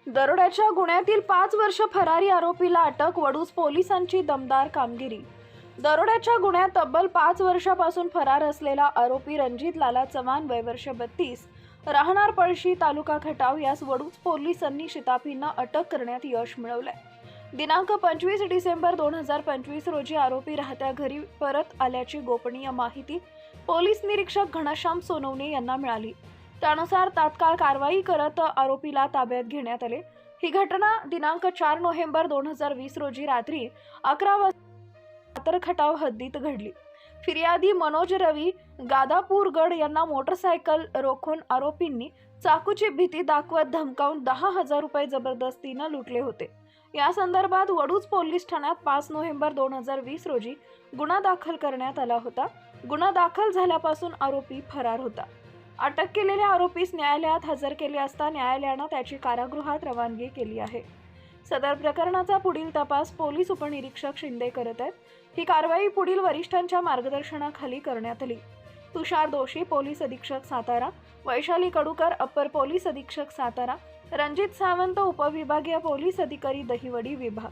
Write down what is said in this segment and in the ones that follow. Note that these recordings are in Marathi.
दरोड्याच्या गुन्ह्यातील 5 वर्ष फरारी आरोपीला अटक, वडूज पोलिसांची दमदार कामगिरी। दरोड्याच्या गुन्ह्यात तब्बल 5 वर्षापासून फरार असलेला आरोपी रणजित लाला चव्हाण, वय वर्ष 32, राहणार पळशी, तालुका खटाव यास वडूज पोलिसांनी शिताफीनं अटक करण्यात यश मिळवलंय। दिनांक 25 डिसेंबर 2025 रोजी आरोपी राहत्या घरी परत आल्याची गोपनीय माहिती पोलीस निरीक्षक घनश्याम सोनवणे यांना मिळाली। त्यानुसार तात्काळ कारवाई करत आरोपीला ताब्यात घेण्यात आले। ही घटना दिनांक 4 नोव्हेंबर 2020 रोजी रात्री 11 वाजता खटाव हद्दीत घडली। फिर्यादी मनोज रवी गादापूरगड यांना मोटरसायकल रोखून आरोपींनी चाकूची भीती दाखवत धमकावून 10,000 रुपये जबरदस्तीने लुटले होते। या संदर्भात वडूज पोलीस ठाण्यात 5 नोव्हेंबर 2020 रोजी गुन्हा दाखल करण्यात आला होता। गुन्हा दाखल झाल्यापासून आरोपी फरार होता। अटक केलेल्या आरोपीस न्यायालयात हजर केले असता न्यायालयाने त्याची कारागृहात रवानगी केली आहे। सदर प्रकरणाचा पुढील तपास पोलीस उपनिरीक्षक शिंदे करत आहेत। ही कारवाई पुढील वरिष्ठांच्या मार्गदर्शनाखाली करण्यात आली। तुषार दोशी, पोलीस अधीक्षक सातारा, वैशाली कडूकर, अप्पर पोलीस अधीक्षक सातारा, रणजित सावंत, उपविभागीय पोलीस अधिकारी दहिवडी विभाग।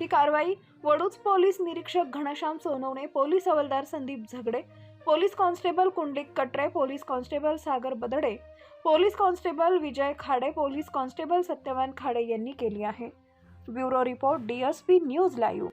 ही कारवाई वडूज पोलीस निरीक्षक घनश्याम सोनवणे, पोलीस हवालदार संदीप झगडे, पोलीस कॉन्स्टेबल कुंडलिक कटरे, पोलीस कॉन्स्टेबल सागर बदडे, पोलीस कॉन्स्टेबल विजय खाडे, पोलीस कॉन्स्टेबल सत्यवान खाडे यांनी केली आहे। Bureau report, DSP news live.